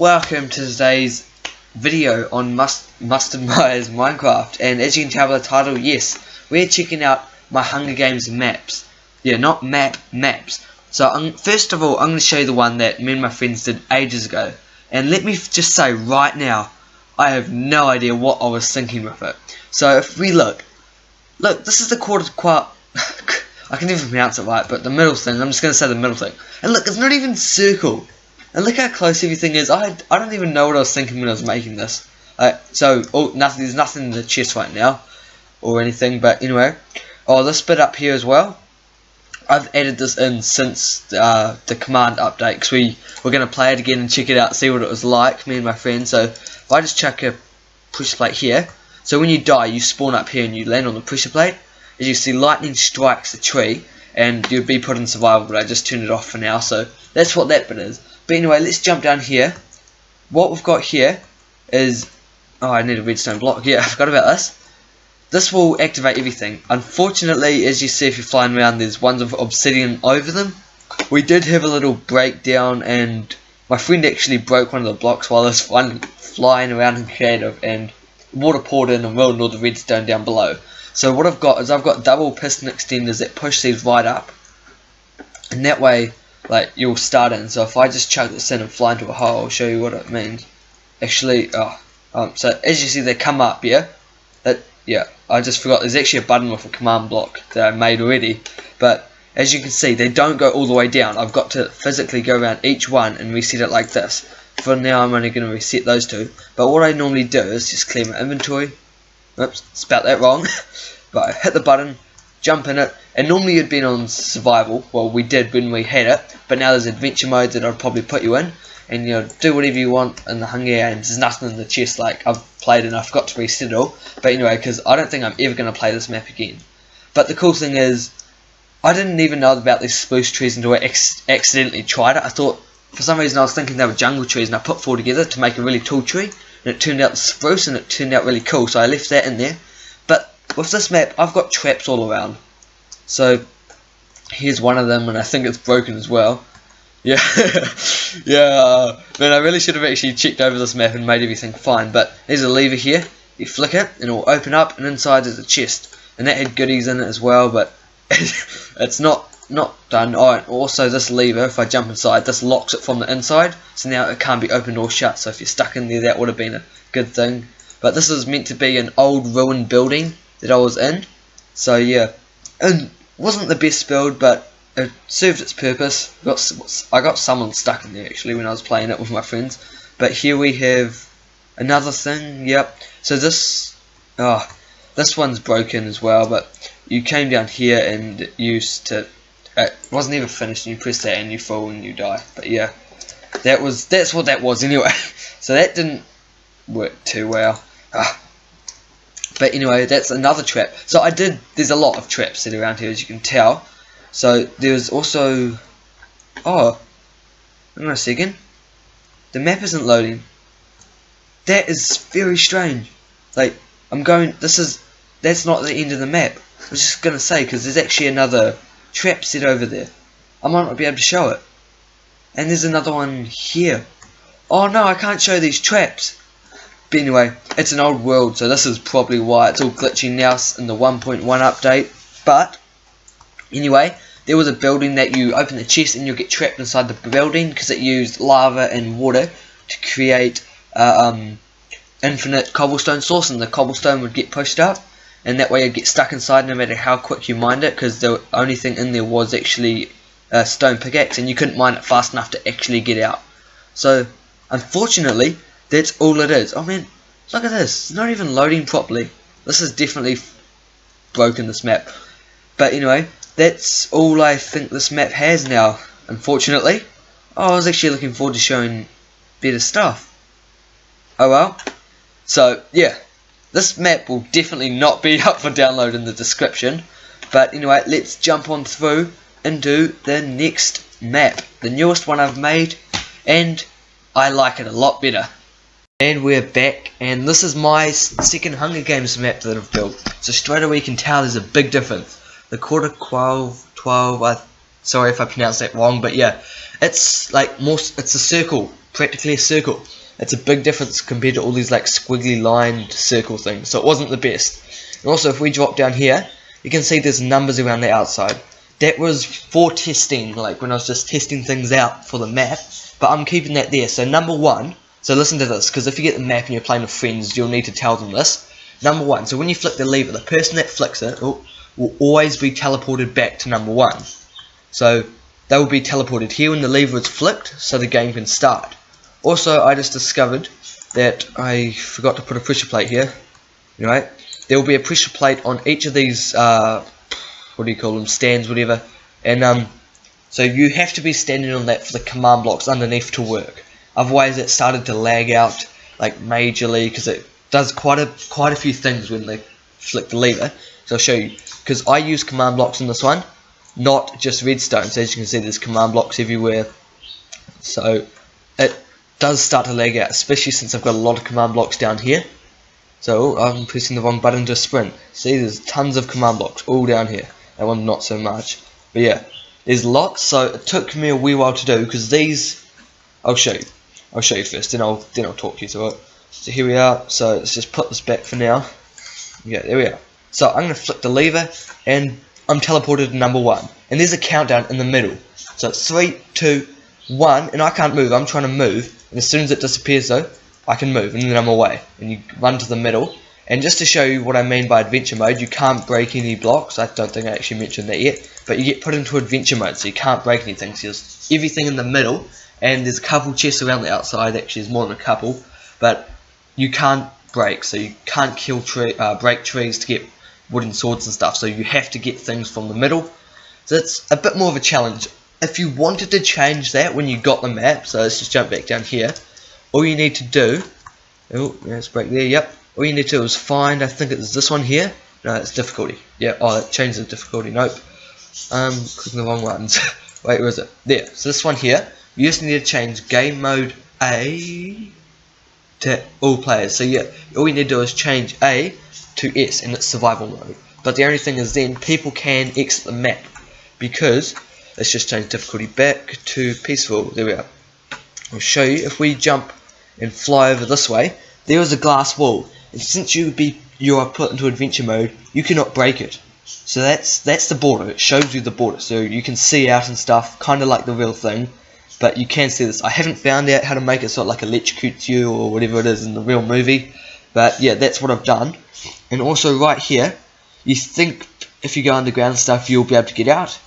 welcome to today's video on Mustid Meyers Minecraft. And as you can tell by the title, yes, we're checking out my Hunger Games maps. Yeah, not maps. So first of all, I'm going to show you the one that me and my friends did ages ago. And let me just say right now, I have no idea what I was thinking with it. So if we look, this is the I can never pronounce it right, but the middle thing, I'm just going to say the middle thing. And look, it's not even circle. And look how close everything is. I don't even know what I was thinking when I was making this. There's nothing in the chest right now, or anything, but anyway. Oh, this bit up here as well. I've added this in since the command update, because we're going to play it again and check it out, see what it was like, me and my friend. So, if I just chuck a pressure plate here, so when you die, you spawn up here and you land on the pressure plate. As you see, lightning strikes the tree, and you'd be put in survival, but I just turned it off for now, so that's what that bit is. But anyway, let's jump down here. What we've got here is... Oh, I need a redstone block. Yeah, I forgot about this. This will activate everything. Unfortunately, as you see if you're flying around, there's ones with obsidian over them. We did have a little breakdown, and my friend actually broke one of the blocks while I was flying around in creative, and water poured in and ruined all the redstone down below. So what I've got is I've got double piston extenders that push these right up, and that way, like, you'll start in. So if I just chuck this in and fly into a hole, I'll show you what it means. Actually, so as you see, they come up, yeah. I just forgot. There's actually a button with a command block that I made already, but as you can see, they don't go all the way down. I've got to physically go around each one and reset it like this. For now, I'm only going to reset those two. But what I normally do is just clear my inventory. Oops, spelt that wrong. But I hit the button, jump in it, and normally you'd been on survival. Well, we did when we had it, but now there's adventure mode that I'd probably put you in, and you know, do whatever you want in the Hunger Games. There's nothing in the chest. Like, I've played and I forgot to reset it all. But anyway, because I don't think I'm ever going to play this map again. But the cool thing is, I didn't even know about these spruce trees until I accidentally tried it. I thought, for some reason I was thinking they were jungle trees, and I put four together to make a really tall tree, and it turned out spruce, and it turned out really cool, so I left that in there. But with this map, I've got traps all around. So here's one of them, and I think it's broken as well. Yeah, yeah. Man, I really should have actually checked over this map and made everything fine. But there's a lever here. You flick it, and it will open up, and inside is a chest, and that had goodies in it as well. But it's not done. Oh, and also this lever, if I jump inside, this locks it from the inside, so now it can't be opened or shut. So if you're stuck in there, that would have been a good thing. But this is meant to be an old ruined building that I was in. So yeah, and wasn't the best build, but it served its purpose. I got someone stuck in there actually when I was playing it with my friends. But here we have another thing. Yep. So this one's broken as well. But you came down here and used to. It wasn't even finished. And you press that and you fall and you die. But yeah, that's what that was anyway. So that didn't work too well. But anyway, that's another trap. So there's a lot of traps set around here, as you can tell. So there's also, hang on a second, the map isn't loading. That is very strange. Like, that's not the end of the map. I was just going to say, because there's actually another trap set over there. I might not be able to show it. And there's another one here. Oh no, I can't show these traps. But anyway, it's an old world, so this is probably why it's all glitchy now in the 1.1 update. But anyway, there was a building that you open the chest and you'll get trapped inside the building because it used lava and water to create infinite cobblestone source, and the cobblestone would get pushed up, and that way you'd get stuck inside no matter how quick you mined it, because the only thing in there was actually a stone pickaxe, and you couldn't mine it fast enough to actually get out. So unfortunately, that's all it is. Oh man, look at this. It's not even loading properly. This is definitely broken, this map. But anyway, that's all I think this map has now, unfortunately. Oh, I was actually looking forward to showing better stuff. Oh well. So, yeah. This map will definitely not be up for download in the description. But anyway, let's jump on through into the next map. The newest one I've made, and I like it a lot better. And we're back, and this is my second Hunger Games map that I've built. So straight away you can tell there's a big difference. The quarter 12, sorry if I pronounced that wrong, but yeah, it's like more, it's a circle. practically a circle. It's a big difference compared to all these like squiggly lined circle things, so it wasn't the best. And also if we drop down here, you can see there's numbers around the outside. That was for testing, like when I was just testing things out for the map, but I'm keeping that there. So number 1, so listen to this, because if you get the map and you're playing with friends, you'll need to tell them this. Number 1, so when you flick the lever, the person that flicks it will always be teleported back to number 1. So they will be teleported here when the lever is flicked, so the game can start. Also, I just discovered that I forgot to put a pressure plate here. Right, there will be a pressure plate on each of these, what do you call them, stands, whatever. And so you have to be standing on that for the command blocks underneath to work. Otherwise, it started to lag out like majorly, because it does quite a few things when they flick the lever. So I'll show you, because I use command blocks in this one, not just redstone. So as you can see, there's command blocks everywhere. So it does start to lag out, especially since I've got a lot of command blocks down here. So I'm pressing the wrong button to sprint. See, there's tons of command blocks all down here. That one not so much. But yeah, there's lots. So it took me a wee while to do, because these, I'll show you. I'll show you first, then I'll talk you through it. So here we are. So let's just put this back for now. Yeah, there we are. So I'm going to flick the lever, and I'm teleported to number 1. And there's a countdown in the middle. So it's 3, 2, 1, and I can't move. I'm trying to move, and as soon as it disappears though, I can move, and then I'm away. And you run to the middle. And just to show you what I mean by adventure mode, you can't break any blocks. I don't think I actually mentioned that yet. But you get put into adventure mode, so you can't break anything. So there's everything in the middle, and there's a couple chests around the outside. Actually, there's more than a couple. But you can't break, so you can't break trees to get wooden swords and stuff. So you have to get things from the middle. So it's a bit more of a challenge. If you wanted to change that when you got the map, so let's just jump back down here. All you need to do, oh, let's break there, yep. All you need to do is find, I think it's this one here. No, it's difficulty. Yeah, oh, it changed the difficulty, nope. Clicking the wrong ones. Wait, where is it? There, so this one here, you just need to change game mode A to all players. So yeah, all you need to do is change A to S, and it's survival mode. But the only thing is then, people can exit the map, because, let's just change difficulty back to peaceful, there we are. I'll show you, if we jump and fly over this way, there is a glass wall, and since you are put into adventure mode, you cannot break it. So that's the border. It shows you the border, so you can see out and stuff, kind of like the real thing, but you can see this. I haven't found out how to make it so it like electrocutes you or whatever it is in the real movie, but yeah, that's what I've done. And also right here, you think if you go underground stuff you'll be able to get out.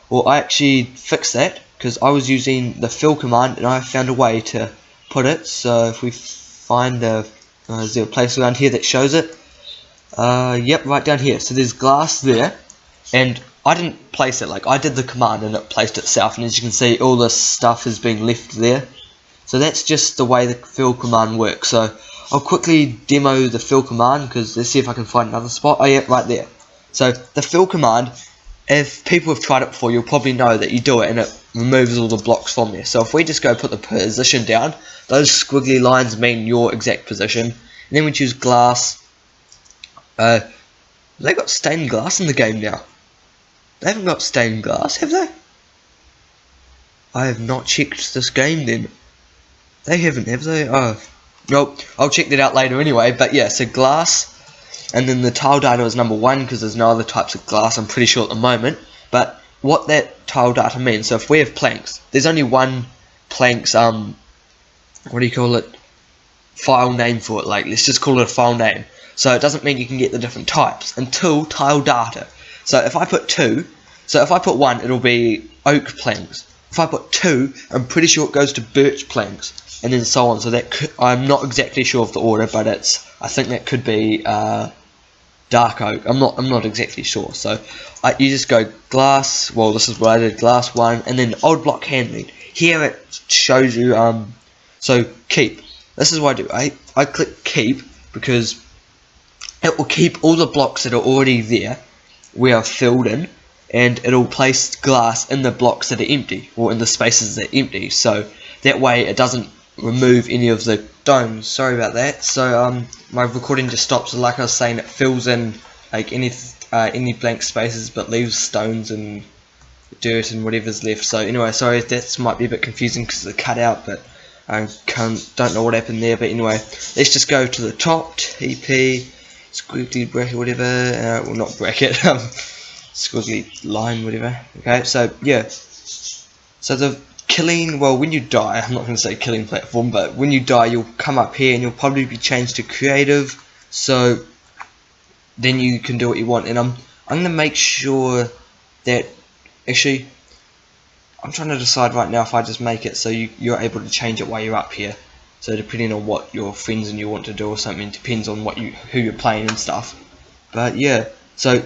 Well, I actually fixed that, because I was using the fill command, and I found a way to put it. So if we find is there a place around here that shows it? Yep, right down here. So there's glass there, and I didn't place it, like I did the command and it placed itself, and as you can see all this stuff has been left there. So that's just the way the fill command works. So I'll quickly demo the fill command, because let's see if I can find another spot. Oh yeah, right there. So the fill command, if people have tried it before, you'll probably know that you do it and it removes all the blocks from there. So if we just go put the position down, those squiggly lines mean your exact position. And then we choose glass. They got stained glass in the game now. They haven't got stained glass, have they? I have not checked this game then. They haven't, have they? Oh, nope. I'll check that out later anyway. But yeah, so glass. And then the tile data is number 1, because there's no other types of glass, I'm pretty sure at the moment. But what that tile data means, so if we have planks, there's only one plank's, what do you call it, file name for it, like, let's just call it a file name. So it doesn't mean you can get the different types until tile data. So if I put 2, so if I put 1, it'll be oak planks. If I put 2, I'm pretty sure it goes to birch planks, and then so on. So that could, I'm not exactly sure of the order, but I think that could be dark oak. I'm not exactly sure. So you just go glass. Well, this is what I did. Glass 1, and then old block handling. Here it shows you. So keep. This is what I do. I click keep, because it will keep all the blocks that are already there, we are filled in, and it'll place glass in the blocks that are empty, or in the spaces that are empty. So that way it doesn't remove any of the domes. Sorry about that. So my recording just stopped. So like I was saying, it fills in like any blank spaces, but leaves stones and dirt and whatever's left. So anyway, sorry, that might be a bit confusing because it's cut out, but I don't know what happened there, but anyway, let's just go to the top. TP squiggly bracket, whatever. Well, not bracket. Squiggly line, whatever. Okay, so yeah. So the killing, well, when you die, I'm not going to say killing platform, but when you die, you'll come up here and you'll probably be changed to creative. So then you can do what you want. And I'm going to make sure that actually. I'm trying to decide right now if I just make it so you're able to change it while you're up here. So depending on what your friends and you want to do or something, depends on who you're playing and stuff. But yeah, so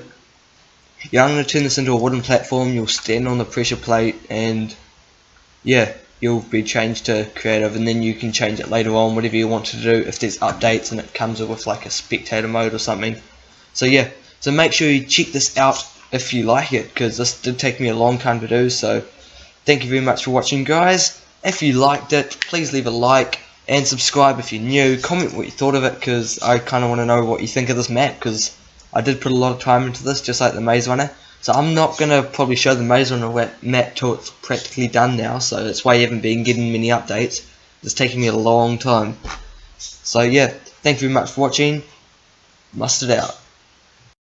yeah, I'm going to turn this into a wooden platform. You'll stand on the pressure plate and yeah, you'll be changed to creative, and then you can change it later on, whatever you want to do, if there's updates and it comes with like a spectator mode or something. So yeah, so make sure you check this out if you like it, because this did take me a long time to do. So thank you very much for watching, guys. If you liked it, please leave a like and subscribe if you're new. Comment what you thought of it, because I kind of want to know what you think of this map, because I did put a lot of time into this, just like the Maze Runner. So I'm not going to probably show the Maze Runner map till it's practically done now, so that's why you haven't been getting many updates. It's taking me a long time. So yeah, thank you very much for watching. Mustid out.